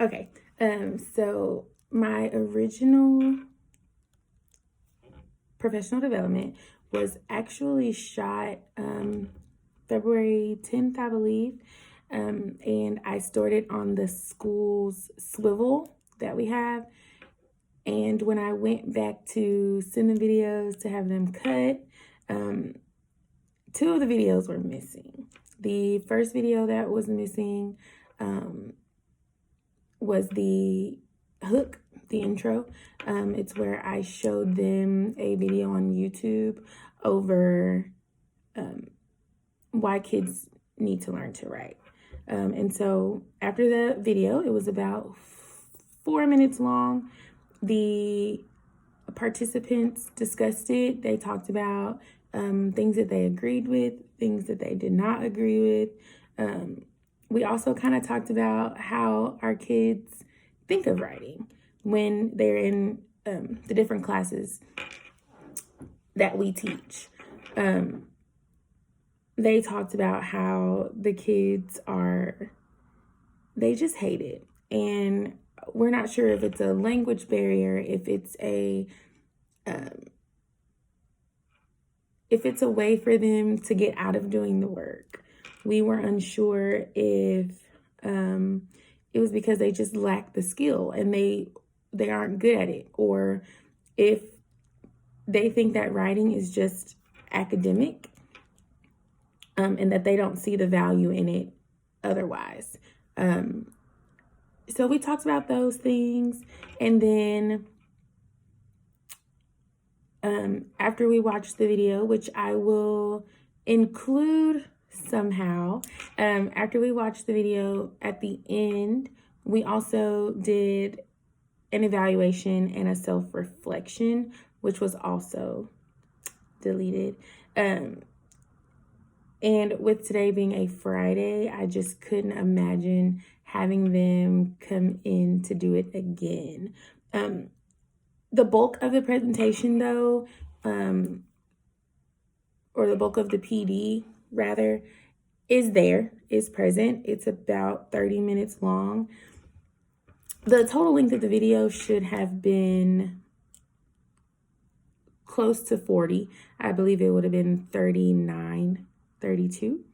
Okay. So my original professional development was actually shot February 10th, I believe. And I started on the school's swivel that we have. And when I went back to send the videos to have them cut, two of the videos were missing. The first video that was missing was the hook, the intro. It's where I showed them a video on YouTube over why kids need to learn to write. And so after the video, it was about 4 minutes long. The participants discussed it. They talked about things that they agreed with, things that they did not agree with. We also kind of talked about how our kids think of writing when they're in the different classes that we teach. They talked about how the kids they just hate it. And we're not sure if it's a language barrier, if it's a way for them to get out of doing the work. We were unsure if it was because they just lack the skill and they aren't good at it, or if they think that writing is just academic and that they don't see the value in it otherwise. So we talked about those things, and then after we watched the video, which I will include somehow, after we watched the video, at the end, we also did an evaluation and a self-reflection, which was also deleted. And with today being a Friday, I just couldn't imagine having them come in to do it again. The bulk of the presentation, though, or the bulk of the PD, rather, is present. It's about 30 minutes long. The total length of the video should have been close to 40. I believe it would have been 39, 32.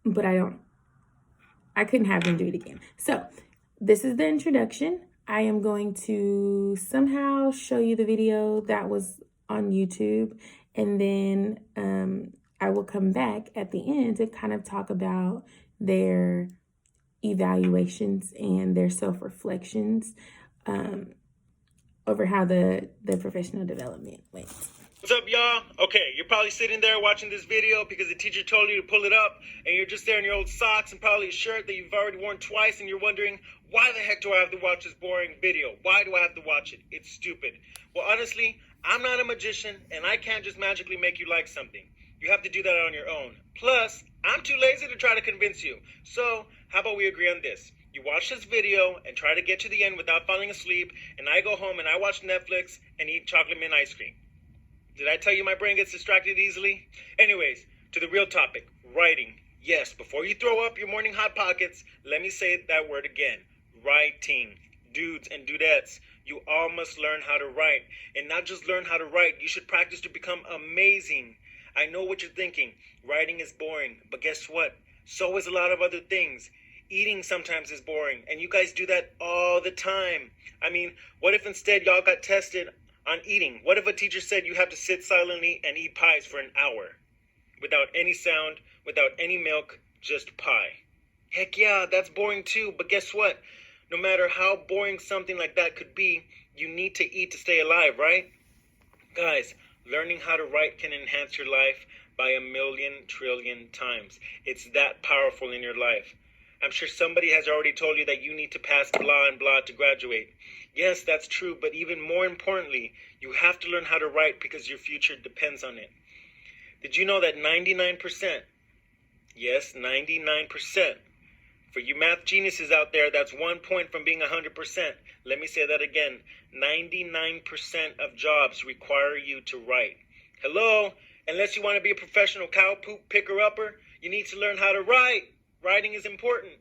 But I couldn't have them do it again. So this is the introduction. I am going to somehow show you the video that was on YouTube, and then I will come back at the end to kind of talk about their evaluations and their self-reflections over how the professional development went. What's up, y'all? Okay, you're probably sitting there watching this video because the teacher told you to pull it up, and you're just there in your old socks and probably a shirt that you've already worn twice, and you're wondering, why the heck do I have to watch this boring video? Why do I have to watch it? It's stupid. Well, honestly, I'm not a magician, and I can't just magically make you like something. You have to do that on your own. Plus, I'm too lazy to try to convince you. So, how about we agree on this? You watch this video and try to get to the end without falling asleep, and I go home and I watch Netflix and eat chocolate mint ice cream. Did I tell you my brain gets distracted easily? Anyways, to the real topic, writing. Yes, before you throw up your morning Hot Pockets, let me say that word again. Writing. Dudes and dudettes, you all must learn how to write. And not just learn how to write, you should practice to become amazing. I know what you're thinking. Writing is boring. But guess what? So is a lot of other things. Eating sometimes is boring. And you guys do that all the time. I mean, what if instead y'all got tested on eating? What if a teacher said you have to sit silently and eat pies for an hour? Without any sound, without any milk, just pie. Heck yeah, that's boring too, but guess what? No matter how boring something like that could be, you need to eat to stay alive, right? Guys, learning how to write can enhance your life by 1,000,000 trillion times. It's that powerful in your life. I'm sure somebody has already told you that you need to pass blah and blah to graduate. Yes, that's true, but even more importantly, you have to learn how to write because your future depends on it. Did you know that 99%, yes, 99%, for you math geniuses out there, that's 1 point from being 100%. Let me say that again. 99% of jobs require you to write. Hello? Unless you want to be a professional cow poop picker-upper, you need to learn how to write. Writing is important.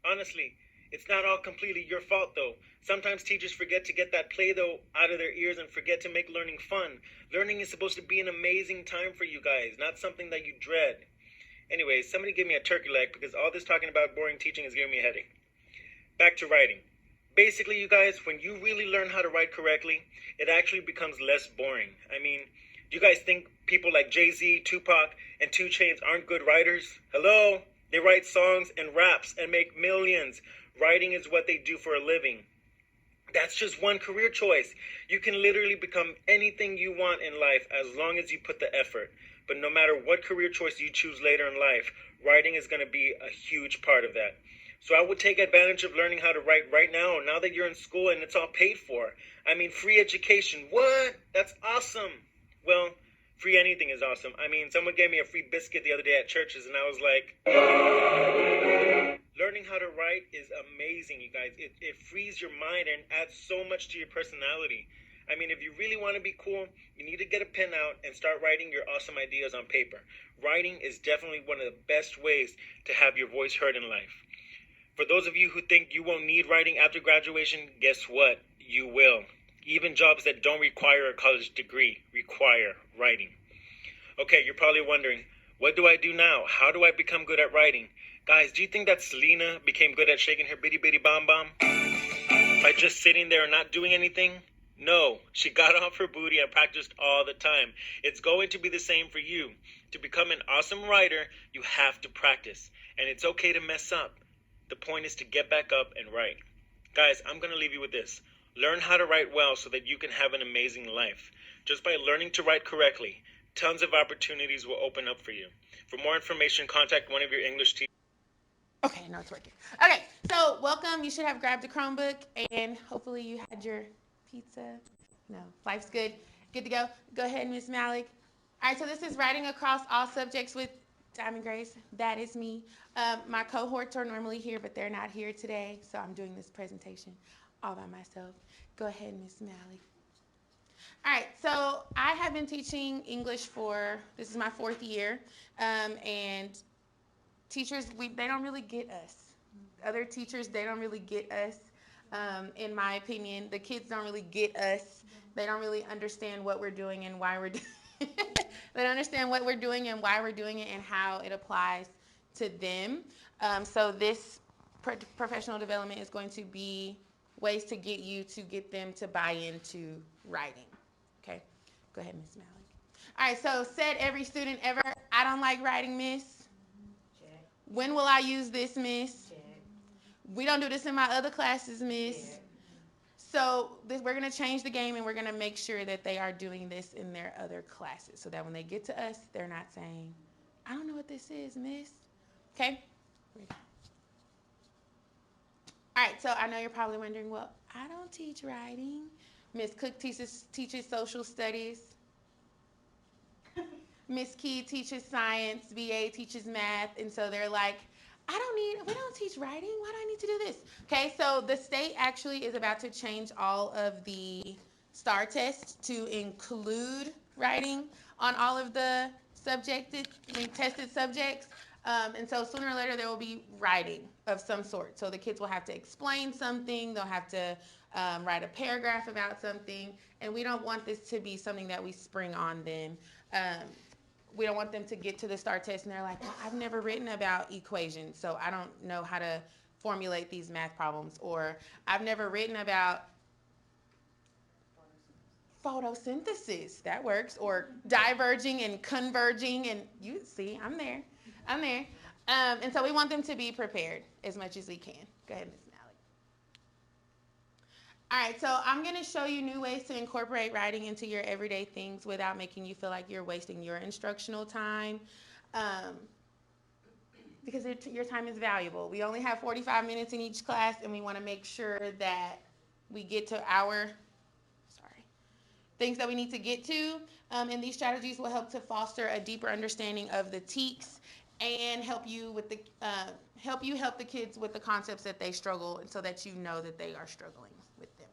Honestly, It's not all completely your fault, though. Sometimes teachers forget to get that Play-Doh out of their ears and forget to make learning fun. Learning is supposed to be an amazing time for you guys, not something that you dread. Anyways, somebody give me a turkey leg because all this talking about boring teaching is giving me a headache. Back to writing. Basically, you guys, when you really learn how to write correctly, it actually becomes less boring. I mean, do you guys think people like Jay-Z, Tupac, and 2 Chainz aren't good writers? Hello? They write songs and raps and make millions. Writing is what they do for a living. That's just one career choice. You can literally become anything you want in life as long as you put the effort. But no matter what career choice you choose later in life, writing is going to be a huge part of that. So I would take advantage of learning how to write right now that you're in school and it's all paid for. I mean, free education. What? That's awesome. Well, free anything is awesome. I mean, someone gave me a free biscuit the other day at churches and I was like, learning how to write is amazing, you guys. It frees your mind and adds so much to your personality. I mean, if you really want to be cool, you need to get a pen out and start writing your awesome ideas on paper. Writing is definitely one of the best ways to have your voice heard in life. For those of you who think you won't need writing after graduation, guess what? You will. Even jobs that don't require a college degree require writing. Okay, you're probably wondering, what do I do now? How do I become good at writing? Guys, do you think that Selena became good at shaking her bitty bitty bomb bomb? By just sitting there and not doing anything? No, she got off her booty and practiced all the time. It's going to be the same for you. To become an awesome writer, you have to practice. And it's okay to mess up. The point is to get back up and write. Guys, I'm going to leave you with this. Learn how to write well so that you can have an amazing life. Just by learning to write correctly, tons of opportunities will open up for you. For more information, contact one of your English teachers. Okay, now it's working. Okay, so welcome. You should have grabbed a Chromebook and hopefully you had your pizza. No, life's good. Good to go. Go ahead, Miss Malik. All right, so this is writing across all subjects with Diamond Grace. That is me. My cohorts are normally here, but they're not here today, so I'm doing this presentation all by myself. Go ahead, Miss Malik. All right, so I have been teaching English this is my 4th year, and teachers, they don't really get us. Other teachers, they don't really get us. In my opinion, the kids don't really get us. They don't really understand what we're doing and why we're doing it. They don't understand what we're doing and why we're doing it and how it applies to them. So this professional development is going to be ways to get them to buy into writing. Okay, go ahead, Miss Malik. All right, so said every student ever, I don't like writing, miss. Check. When will I use this, miss? Check. We don't do this in my other classes, miss. Check. So we're going to change the game and we're going to make sure that they are doing this in their other classes so that when they get to us, they're not saying, I don't know what this is, miss. Okay? All right, so I know you're probably wondering, well, I don't teach writing. Miss Cook teaches social studies. Miss Key teaches science. VA teaches math. And so they're like, we don't teach writing. Why do I need to do this? Okay, so the state actually is about to change all of the STAR tests to include writing on all of the tested subjects. And so sooner or later there will be writing of some sort. So the kids will have to explain something. They'll have to write a paragraph about something. And we don't want this to be something that we spring on them. We don't want them to get to the STAR test and they're like, well, I've never written about equations, so I don't know how to formulate these math problems. Or I've never written about photosynthesis. That works. Or diverging and converging. And you see, I'm there. And so we want them to be prepared as much as we can. Go ahead, Ms. Malik. All right, so I'm going to show you new ways to incorporate writing into your everyday things without making you feel like you're wasting your instructional time, because your time is valuable. We only have 45 minutes in each class, and we want to make sure that we get to things that we need to get to, and these strategies will help to foster a deeper understanding of the TEKS and help the kids with the concepts that they struggle, and so that you know that they are struggling with them.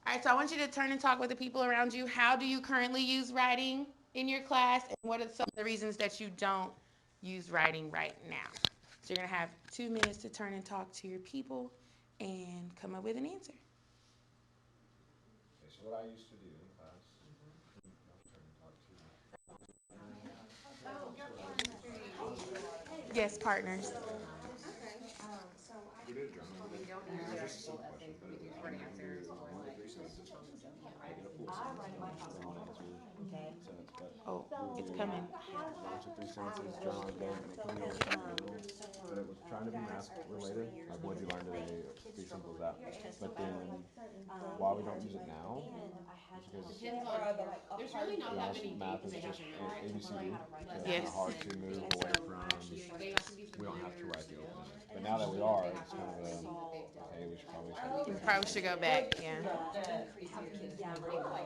All right, so I want you to turn and talk with the people around you. How do you currently use writing in your class, and what are some of the reasons that you don't use writing right now? So you're going to have 2 minutes to turn and talk to your people and come up with an answer. Okay, so what I used to do in class, Yes, partners. we did a journal. It was just a simple question, but it was one to three sentences. Make it a full sentence. Long answer, sentence, but Oh, it's coming. one to three sentences, journal again, and it can be anything in the middle. But it was trying to be math related, like what did you learn today, be simple as that. But then, why we don't use it now, is because There's really not that many math dates is they have just to know. ABCD, so it's Yes. kind of hard to move away from. They have to be We don't have to familiar write the with opening. it. But now that we are, it's kind of a, okay, we should probably start. You probably should go back, yeah.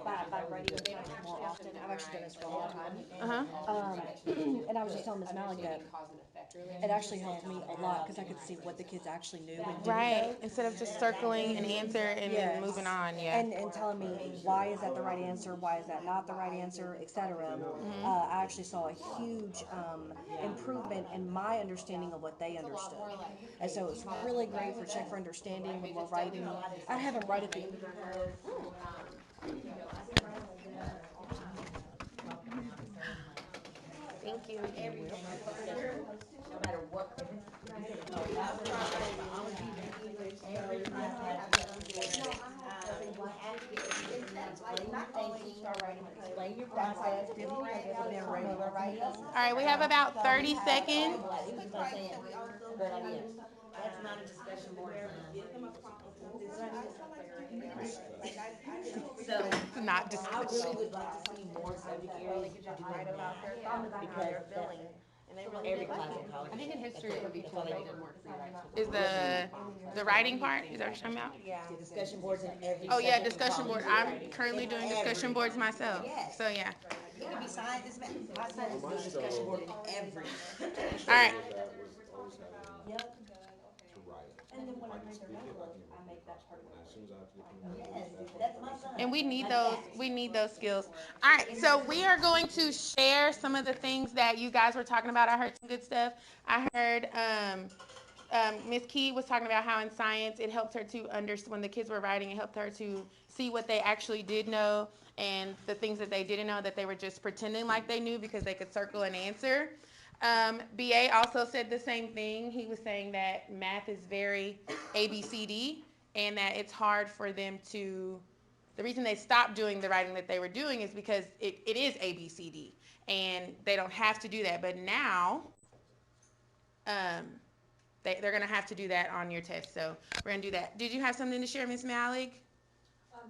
By writing more often. I've actually done this for a long time. Uh-huh. And I was just telling Ms. Malik that it actually helped me a lot because I could see what the kids actually knew and didn't Right. know. Instead of just circling an answer and then moving on, yeah. And telling me why is that the right answer, why is that not the right answer, etc. I actually saw a huge improvement in my understanding of what they understood. And so it's really great for check for understanding when we're writing. I'd have them write at the end of the Thank you. No matter what. Explain your process, regular writing. All right, we have about 30 seconds. Good idea. That's not a discussion board. So, Not I discussion. really would like to see more subject areas doing that, because every class in college. I think in history it would be cool if they did more free writes. Is the writing part? Is that what you're talking about? Yeah. Discussion boards in every. Oh yeah, subject in discussion board. college. I'm currently doing discussion boards myself. Yes. So yeah. It could be science, my son is doing discussion board in every. All right. That was always having to write it. And then when I I can read speak their it, I notebook, can I make that part of And it. as soon as I have to get Yes, the that's my son. And we need Like those. that. We need those skills. All right. So we are going to share some of the things that you guys were talking about. I heard some good stuff. I heard Miss Key was talking about how in science it helped her to understand when the kids were writing. It helped her to see what they actually did know and the things that they didn't know that they were just pretending like they knew because they could circle an answer. BA also said the same thing. He was saying that math is very ABCD and that it's hard for them to. The reason they stopped doing the writing that they were doing is because it is ABCD and they don't have to do that. But now they're going to have to do that on your test. So we're going to do that. Did you have something to share, Miss Malik?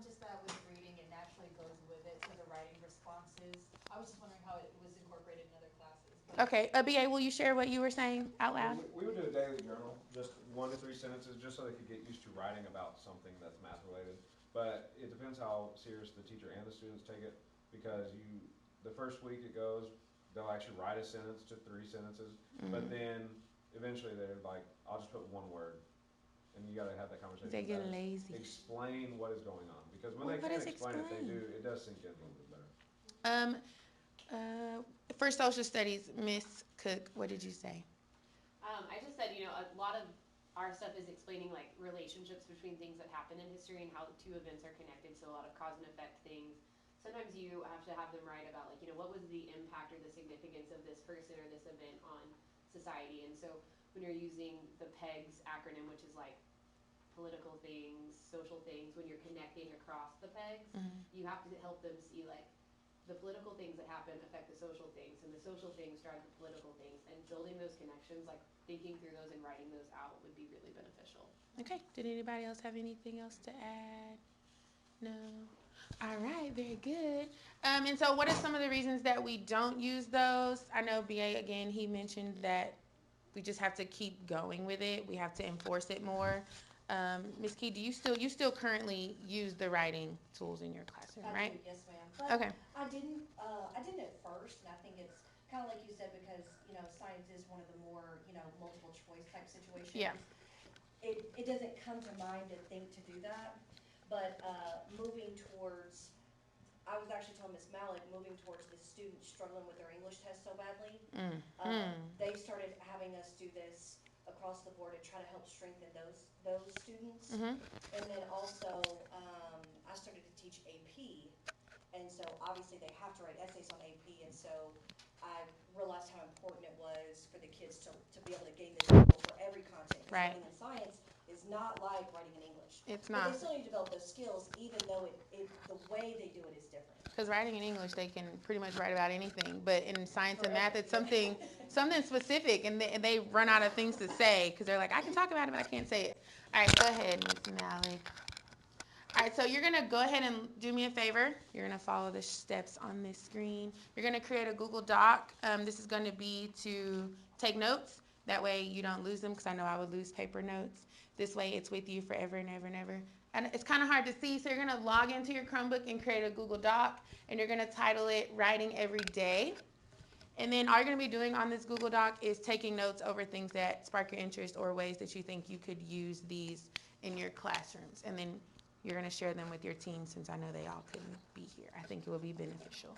Just that with reading, it naturally goes with it, so the writing responses. I was just wondering how it was incorporated in other classes. Okay. BA, will you share what you were saying out loud? We would do a daily journal, just 1 to 3 sentences, just so they could get used to writing about something that's math related. But it depends how serious the teacher and the students take it, because the first week it goes, they'll actually write a sentence to 3 sentences, but then eventually they're like, I'll just put 1 word. And you gotta have that conversation. They get with them. lazy. Explain what is going on, because when Well, they what can't is explain it, they explain? do, it does sink in a little bit better. For social studies, Miss Cook, what did you say? I just said, a lot of our stuff is explaining like relationships between things that happen in history and how the 2 events are connected. So a lot of cause and effect things. Sometimes you have to have them write about like, what was the impact or the significance of this person or this event on society. And so when you're using the PEGS acronym, which is like political things, social things, when you're connecting across the PEGs, you have to help them see like the political things that happen affect the social things, and the social things drive the political things, and building those connections, like thinking through those and writing those out would be really beneficial. Okay. Did anybody else have anything else to add? No. All right. Very good. And so what are some of the reasons that we don't use those? I know BA, again, he mentioned that we just have to keep going with it. We have to enforce it more. Ms. Key, you still currently use the writing tools in your classroom, right? I do, yes, ma'am. But Okay. I didn't at first, and I think it's kind of like you said, because, science is one of the more, multiple choice type situations. Yeah. It doesn't come to mind to think to do that, but, moving towards, I was actually telling Miss Malik, moving towards the students struggling with their English test so badly. They started having us do this across the board to try to help strengthen those students. Mhm. And then also, I started to teach AP, and so obviously they have to write essays on AP, and so I realized how important it was for the kids to be able to gain this skill for every content. 'Cause Right. writing in science is not like writing in English. It's But not. they still need to develop those skills, even though the way they do it is different. Because writing in English, they can pretty much write about anything. But in science and math, it's something specific, and they run out of things to say because they're like, I can talk about it, but I can't say it. All right, go ahead, Miss Malik. All right, so you're going to go ahead and do me a favor. You're going to follow the steps on this screen. You're going to create a Google Doc. This is going to be to take notes. That way you don't lose them, because I know I would lose paper notes. This way it's with you forever and ever and ever. And it's kind of hard to see, so you're going to log into your Chromebook and create a Google Doc, and you're going to title it Writing Every Day. And then all you're going to be doing on this Google Doc is taking notes over things that spark your interest or ways that you think you could use these in your classrooms. And then you're going to share them with your team, since I know they all couldn't be here. I think it will be beneficial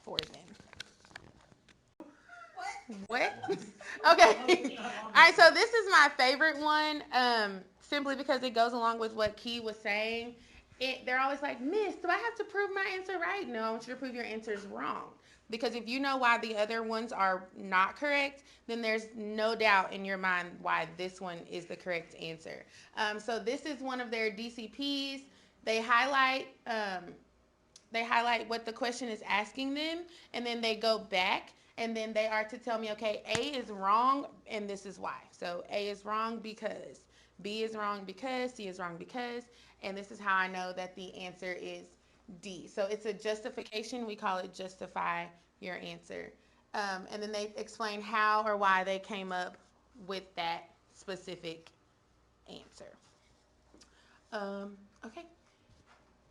for them. What? Okay. All right, so this is my favorite one, simply because it goes along with what Key was saying. They're always like, Miss, do I have to prove my answer right? No, I want you to prove your answer is wrong. Because if you know why the other ones are not correct, then there's no doubt in your mind why this one is the correct answer. So this is one of their DCPs. They highlight what the question is asking them, and then they go back, and then they are to tell me, okay, A is wrong, and this is why. So A is wrong because, B is wrong because, C is wrong because, and this is how I know that the answer is D. So it's a justification. We call it justify your answer. And then they explain how or why they came up with that specific answer. Okay.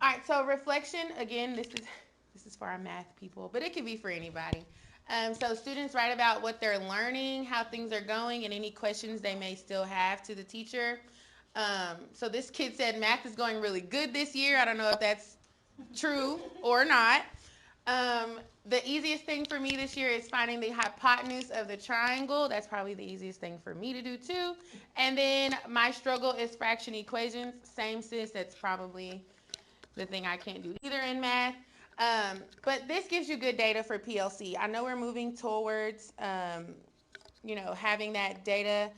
All right, so reflection, again, this is for our math people, but it could be for anybody. So students write about what they're learning, how things are going, and any questions they may still have to the teacher. So this kid said math is going really good this year. I don't know if that's true or not. The easiest thing for me this year is finding the hypotenuse of the triangle. That's probably the easiest thing for me to do too. And then my struggle is fraction equations. Same, sis, that's probably the thing I can't do either in math. But this gives you good data for PLC. I know we're moving towards, having that data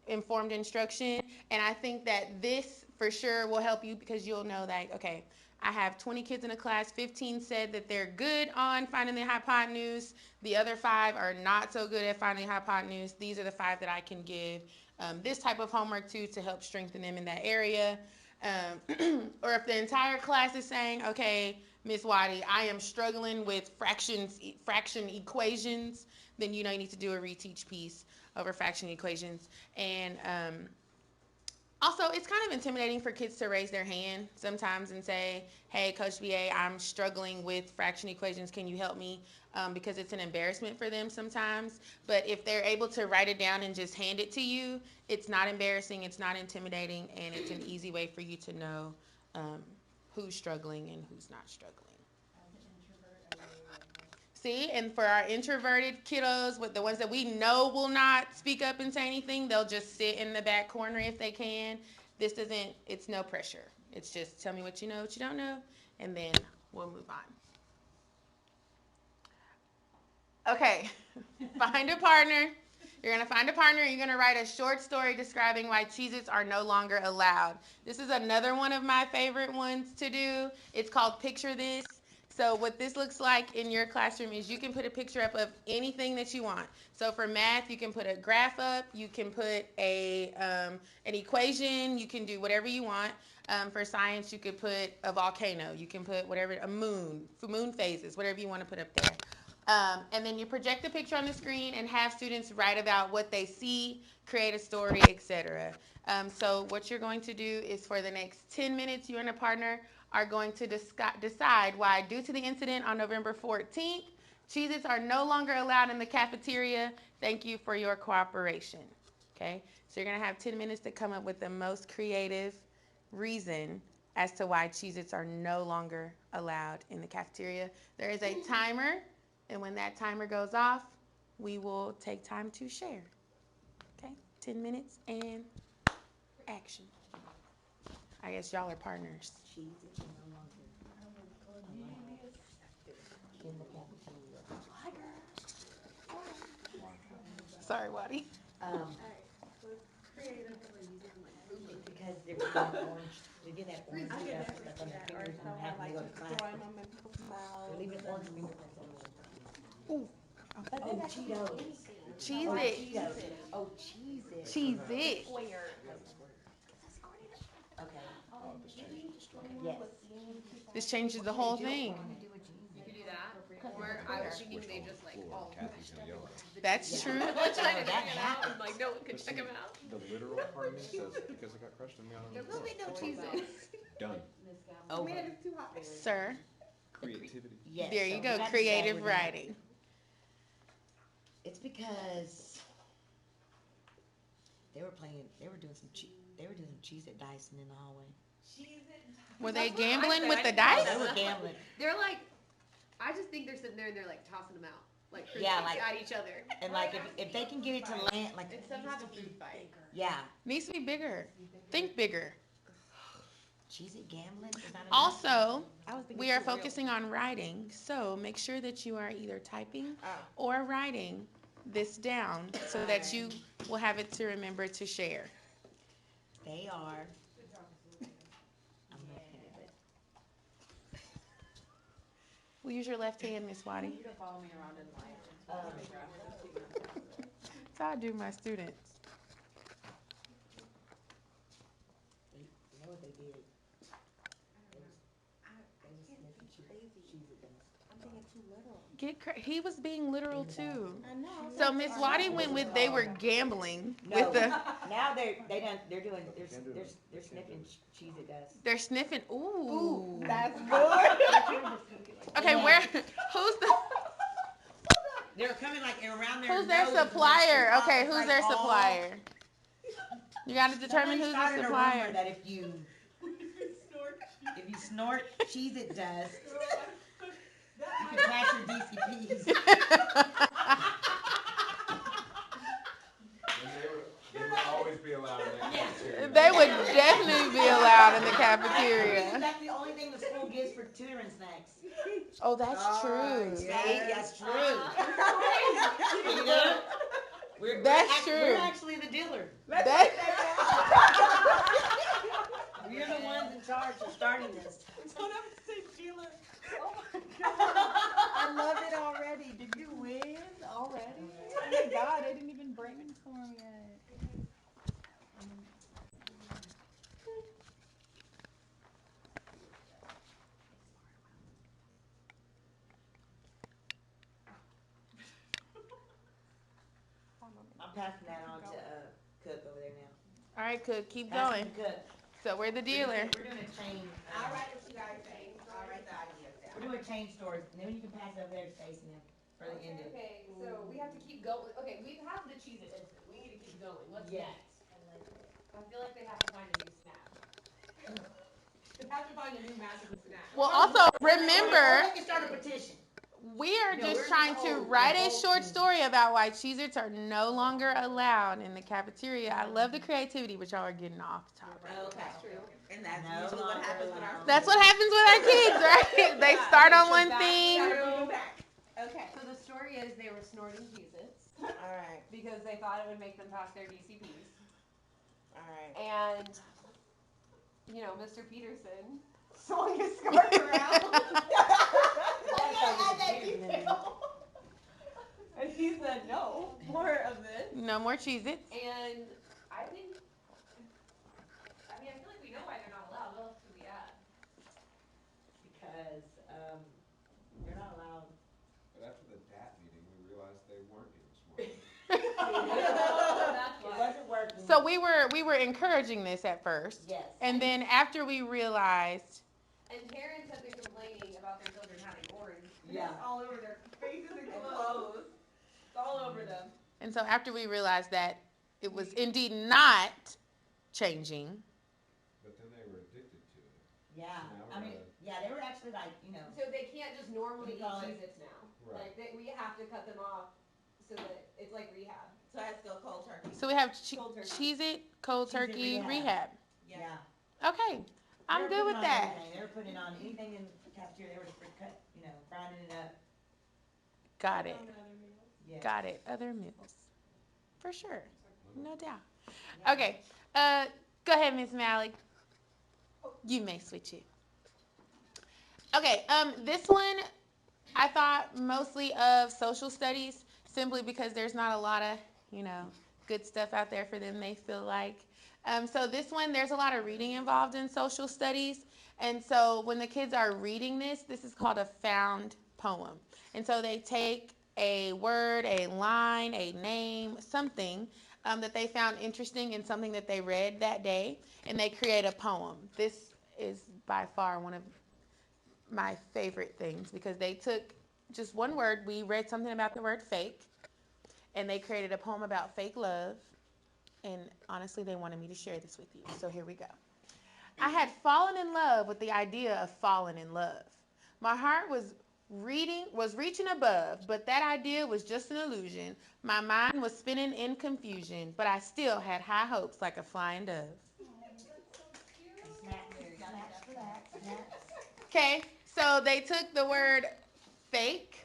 informed instruction. And I think that this for sure will help you, because you'll know that, okay, I have 20 kids in a class, 15 said that they're good on finding the hypotenuse. The other 5 are not so good at finding the hypotenuse. These are the 5 that I can give this type of homework to help strengthen them in that area. Or if the entire class is saying, okay, Miss Waddy, I am struggling with fraction equations, then you need to do a reteach piece over fraction equations. And also, it's kind of intimidating for kids to raise their hand sometimes and say, hey, Coach BA, I'm struggling with fraction equations. Can you help me? Because it's an embarrassment for them sometimes. But if they're able to write it down and just hand it to you, it's not embarrassing, it's not intimidating, and it's an easy way for you to know who's struggling and who's not struggling. See, and for our introverted kiddos, with the ones that we know will not speak up and say anything, they'll just sit in the back corner if they can. It's no pressure. It's just tell me what you know, what you don't know, and then we'll move on. Okay, find a partner. You're going to find a partner, and you're going to write a short story describing why Cheez-Its are no longer allowed. This is another one of my favorite ones to do. It's called Picture This. So what this looks like in your classroom is you can put a picture up of anything that you want. So for math, you can put a graph up, you can put an equation, you can do whatever you want. For science, you could put a volcano, you can put a moon phases, whatever you want to put up there. And then you project the picture on the screen and have students write about what they see, create a story, etc. So what you're going to do is, for the next 10 minutes, you and a partner are going to decide why, due to the incident on November 14th, Cheez-Its are no longer allowed in the cafeteria. Thank you for your cooperation. Okay? So you're going to have 10 minutes to come up with the most creative reason as to why Cheez-Its are no longer allowed in the cafeteria. There is a timer, and when that timer goes off, we will take time to share. Okay? 10 minutes, and action. I guess y'all are partners. Sorry, Waddy. Because they're getting that orange, they're getting that orange stuff on their fingers and having to go to class. They're leaving orange fingerprints on them. Ooh. Oh, Cheetos. Cheese Oh, it. Cheetos. Oh, Cheez-It. Cheese it. Okay. Yes. This changes the whole thing. You could do that, or I was thinking they just like all. That's true. Trying to that figure it out, happens. and like no one could check them out. The literal part of me says, because it got crushed in me, There will be no cheeses. Done. Over. Sir, Creativity. Yes. there so you we go. got to Creative say we're gonna- writing. It's because they were doing some Cheez-It dicing in the hallway. Were they That's what I gambling said. with I the didn't know dice? They were gambling. They're like, I just think they're sitting there and they're like tossing them out, like Yeah, like- at each other. And like if they can get it to land, like, It's some type of food fight. yeah. Needs to be bigger. Think bigger. Cheez-It gambling? Is that enough? Also, we are focusing on writing, so make sure that you are either typing or writing this down so that you will have it to remember to share. They are. I'm looking at it. We'll use your left hand, Miss Waddy. You can follow me around in life. That's how I do my students. You know what they did? They was sniffing Cheez-It dust. I'm thinking too little. He was being literal too. I know. So Miss Waddy went with they were gambling No, with the now they're sniffing Cheez-It dust. they're sniffing. Ooh. That's good. Okay, Yeah. where who's the They're coming like around their who's their nose, supplier? like, Okay, it's who's like their all- supplier? You got to determine Somebody who's the started a rumor supplier. that if you snort Cheez-It dust, you can pass your DCPs. They would always be allowed in that cafeteria. They would definitely be allowed in the That's cafeteria. the only thing the school gives for tutoring snacks. Oh, that's true. See, that's true. You know? That's true. We're actually the dealer. That- We're the ones in charge of starting this. I love it already. Did you win already? Oh my God, I didn't even brainstorm yet. I'm passing that on to Cook over there now. All right, Cook, keep Pass going. it to Cook. So we're the dealer. We're doing a chain. I'll write what you guys say. I'll write the ideas down. We're doing chain stores, and then you can pass it over there to Stacy now for the end of. Okay, so we have to keep going. Okay, we have the Cheez-It incident. We need to keep going. What's Yes. next? I feel like they have to find a new snack. They have to find a new magical snack. Well, also Or remember, we can start a petition. we are No, just we're trying the to whole- write the a whole short team. story about why Cheez-Its are no longer allowed in the cafeteria. I love the creativity, but y'all are getting off topic. Okay. That's true. And that's No usually what longer happens when our. allowed. That's what happens with our kids, right? They start on one thing. Go back. Okay. So the story is they were snorting Cheez-Its Alright, because they thought it would make them pass their DCPs. alright. And, you know, Mr. Peterson swung his scarf around. And he said, no, more of this. No more Cheez-Its. And I think, I mean, I feel like we know why they're not allowed. What else could we add? Because, they're not allowed. But after the DAT meeting, we realized they weren't getting smart. That's It why. wasn't working. So we were encouraging this at first, Yes. and then after we realized, And parents have been complaining about their children having orange. Yeah. All over their faces and clothes. It's all over them. and so after we realized that it was indeed not changing. But then they were addicted to it. Yeah, Now I we're mean, gonna- yeah, they were actually like, So they can't just normally What eat do you call it? Cheez-Its now. Right. Like, we have to cut them off so that it's like rehab. So I have to go cold turkey. So we have Cold turkey. Cheez-It, cold Cheez-It turkey, Rehab. rehab. Yeah. Okay, I'm They were good putting with on that. everything. They were putting on anything in the cafeteria. They were cut, frying it up. Got it. Yeah. Got it. Other meals. For sure. No doubt. Yeah. Okay. Go ahead, Miss Malley. You may switch it. Okay. This one I thought mostly of social studies simply because there's not a lot of, good stuff out there for them, they feel like. So this one, there's a lot of reading involved in social studies. And so when the kids are reading this is called a found poem. And so they take a word, a line, a name, something that they found interesting in something that they read that day, and they create a poem. This is by far one of my favorite things because they took just one word. We read something about the word fake, and they created a poem about fake love. And honestly, they wanted me to share this with you. So here we go. I had fallen in love with the idea of falling in love. My heart was reaching above, but that idea was just an illusion. My mind was spinning in confusion, but I still had high hopes like a flying dove. Snaps for that. Snaps. Okay, so they took the word fake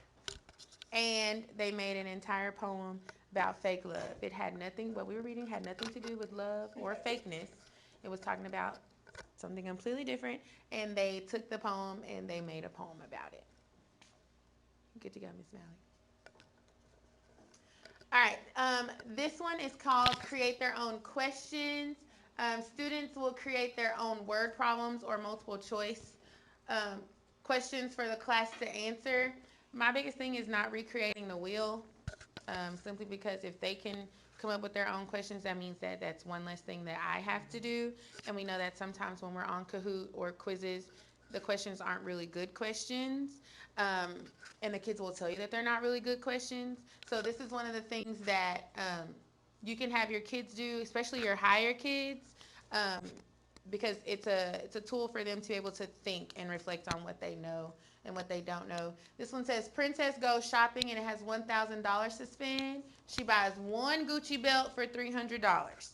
and they made an entire poem about fake love. It had nothing, what we were reading had nothing to do with love or fakeness. It was talking about something completely different, and they took the poem and they made a poem about it. Good to go, Miss Malley. All right, this one is called Create Their Own Questions. Students will create their own word problems or multiple choice questions for the class to answer. My biggest thing is not recreating the wheel, simply because if they can come up with their own questions, that means that that's one less thing that I have to do. And we know that sometimes when we're on Kahoot or quizzes, the questions aren't really good questions. And the kids will tell you that they're not really good questions. So this is one of the things that you can have your kids do, especially your higher kids, because it's a tool for them to be able to think and reflect on what they know and what they don't know. This one says, Princess goes shopping and it has $1,000 to spend. She buys one Gucci belt for $300.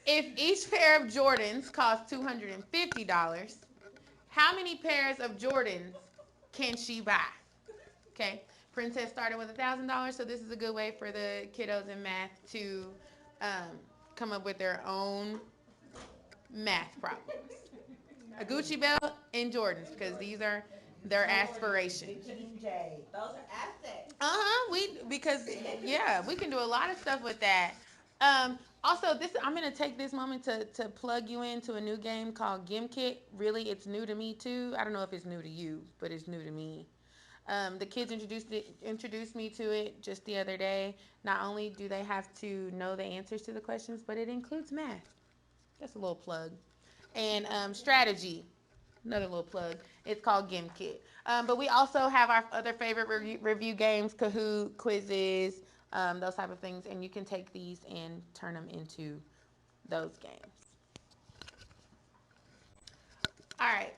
If each pair of Jordans costs $250, how many pairs of Jordans can she buy? Okay, Princess started with $1,000, so this is a good way for the kiddos in math to come up with their own math problems. A Gucci belt and Jordans, because these are their aspirations. Those are assets. Because we can do a lot of stuff with that. Also, I'm gonna take this moment to plug you into a new game called Gimkit. Really, it's new to me too. I don't know if it's new to you, but it's new to me. The kids introduced me to it just the other day. Not only do they have to know the answers to the questions, but it includes math. That's a little plug. And strategy, another little plug. It's called Gimkit. But we also have our other favorite review games, Kahoot, quizzes, those type of things. And you can take these and turn them into those games. All right.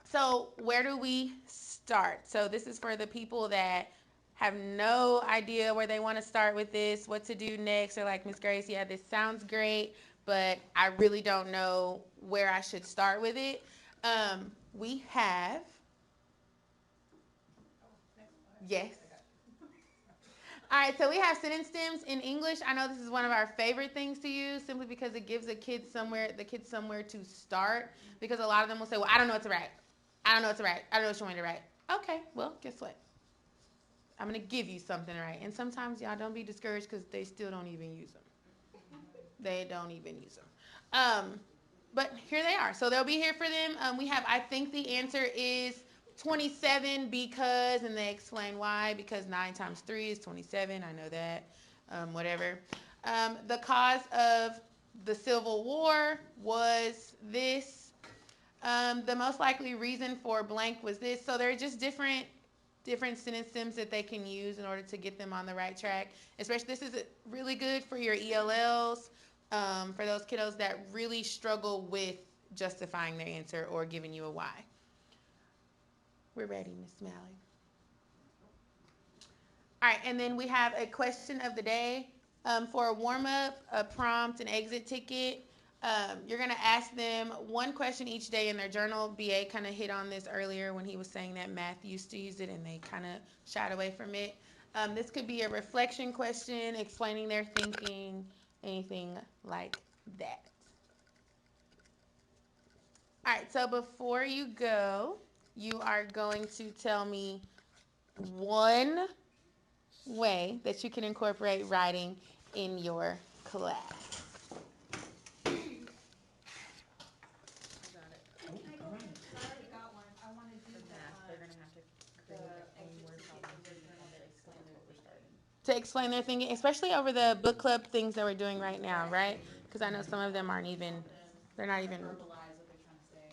So where do we start? So this is for the people that have no idea where they want to start with this, what to do next. Or like, Miss Grace, yeah, this sounds great, but I really don't know where I should start with it. We have, yes. All right, so we have sentence stems in English. I know this is one of our favorite things to use simply because it gives the kids somewhere to start, because a lot of them will say, well, I don't know what to write. I don't know what to write. I don't know what you want me to write. Okay, well, guess what? I'm going to give you something to write. And sometimes, y'all, don't be discouraged because they still don't even use them. They don't even use them. But here they are. So they'll be here for them. We have, I think the answer is 27 because, and they explain why, because 9 times 3 is 27. I know that. Whatever. The cause of the Civil War was this. The most likely reason for blank was this. So there are just different sentence stems that they can use in order to get them on the right track. Especially, this is really good for your ELLs, for those kiddos that really struggle with justifying their answer or giving you a why. We're ready, Miss Malley. All right, and then we have a question of the day. For a warm-up, a prompt, an exit ticket, you're going to ask them one question each day in their journal. BA kind of hit on this earlier when he was saying that math used to use it and they kind of shied away from it. This could be a reflection question, explaining their thinking, anything like that. All right, so before you go, you are going to tell me one way that you can incorporate writing in your class. To explain their thinking, especially over the book club things that we're doing right now, right? Because I know some of them aren't even, they're not even. Verbalize what they're trying to say.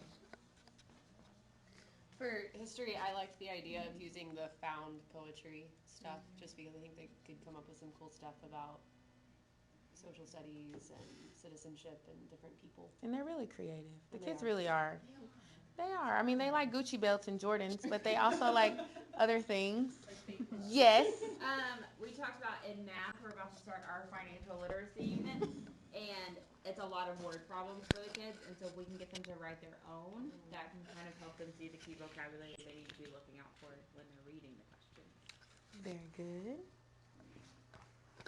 For history, I liked the idea of using the found poetry stuff, just because I think they could come up with some cool stuff about social studies and citizenship and different people. And they're really creative. The kids really are. They are. I mean, they like Gucci belts and Jordans, but they also like other things. Yes. We talked about in math, we're about to start our financial literacy unit, and it's a lot of word problems for the kids, and so if we can get them to write their own, that can kind of help them see the key vocabulary they need to be looking out for when they're reading the questions. Very good.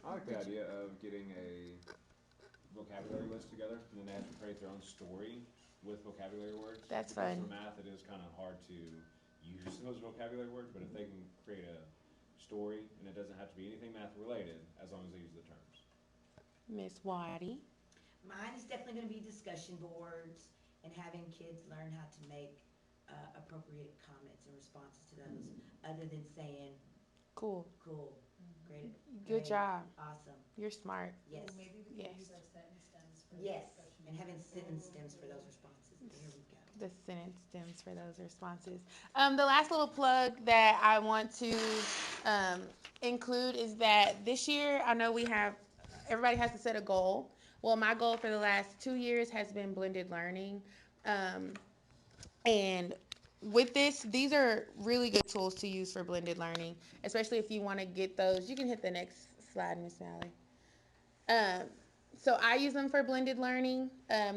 I like the idea of getting a vocabulary list together, and then they have to create their own story with vocabulary words. That's Because fun. for math, it is kind of hard to use those vocabulary words, but if they can create a story, and it doesn't have to be anything math related, as long as they use the terms. Miss Waddy. Mine is definitely gonna be discussion boards and having kids learn how to make appropriate comments and responses to those, other than saying, Cool. cool, great. Good great, job. Awesome, You're smart. yes, Maybe we Yes. can use our sentence stems for yes, discussion. and having sentence stems for those responses, there we go. The sentence stems for those responses. The last little plug that I want to include is that this year, I know everybody has to set a goal. Well, my goal for the last 2 years has been blended learning. And with this, these are really good tools to use for blended learning, especially if you want to get those. You can hit the next slide, Miss Mally. So I use them for blended learning.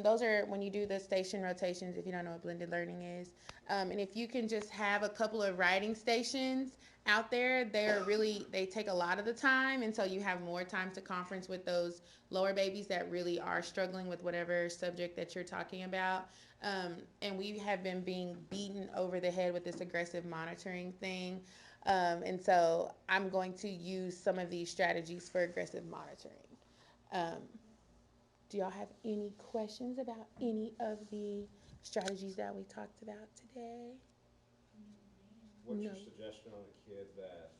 Those are when you do the station rotations, if you don't know what blended learning is. And if you can just have a couple of writing stations out there, they take a lot of the time. And so you have more time to conference with those lower babies that really are struggling with whatever subject that you're talking about. And we have been being beaten over the head with this aggressive monitoring thing. And so I'm going to use some of these strategies for aggressive monitoring. Do y'all have any questions about any of the strategies that we talked about today? What's No. your suggestion on a kid that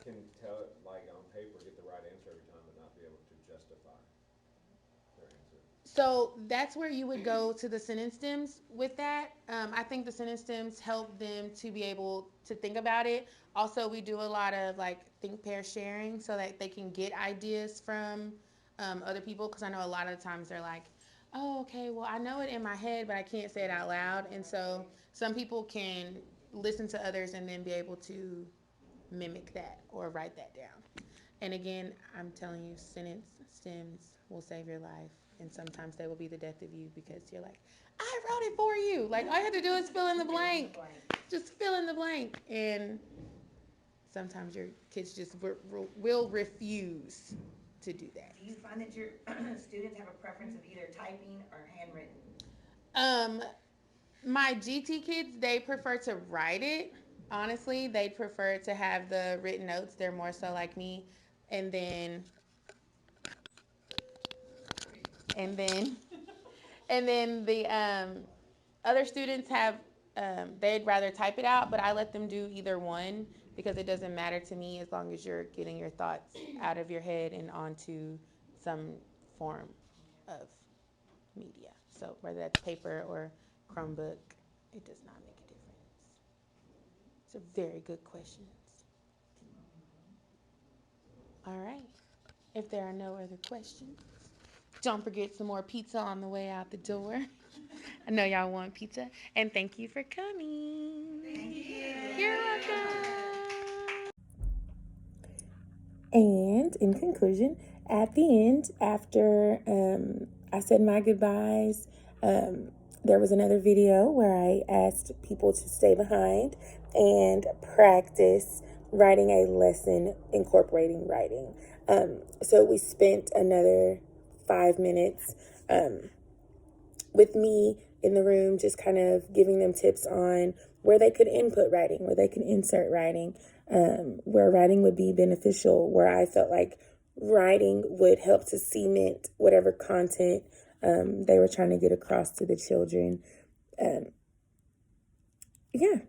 can tell it, like on paper, get the right answer every time, but not be able to justify their answer? So that's where you would go to the sentence stems with that. I think the sentence stems help them to be able to think about it. Also, we do a lot of like think pair sharing so that they can get ideas from other people, because I know a lot of the times they're like, oh, okay, well, I know it in my head, but I can't say it out loud. And so some people can listen to others and then be able to mimic that or write that down. And again, I'm telling you, sentence stems will save your life. And sometimes they will be the death of you because you're like, I wrote it for you. Like, all you have to do is fill in the blank. Just fill in the blank. And sometimes your kids just will refuse to do that. Do you find that your students have a preference of either typing or handwritten? My GT kids, they prefer to write it. Honestly, they prefer to have the written notes. They're more so like me. And then the other students have, they'd rather type it out, but I let them do either one because it doesn't matter to me as long as you're getting your thoughts out of your head and onto some form of media. So whether that's paper or Chromebook, it does not make a difference. It's a very good question. All right. If there are no other questions, don't forget some more pizza on the way out the door. I know y'all want pizza. And thank you for coming. Thank you. You're welcome. And in conclusion, at the end, after I said my goodbyes, there was another video where I asked people to stay behind and practice writing a lesson incorporating writing. So we spent another 5 minutes with me in the room, just kind of giving them tips on where they could input writing, where they could insert writing, where writing would be beneficial, where I felt like writing would help to cement whatever content they were trying to get across to the children. Yeah,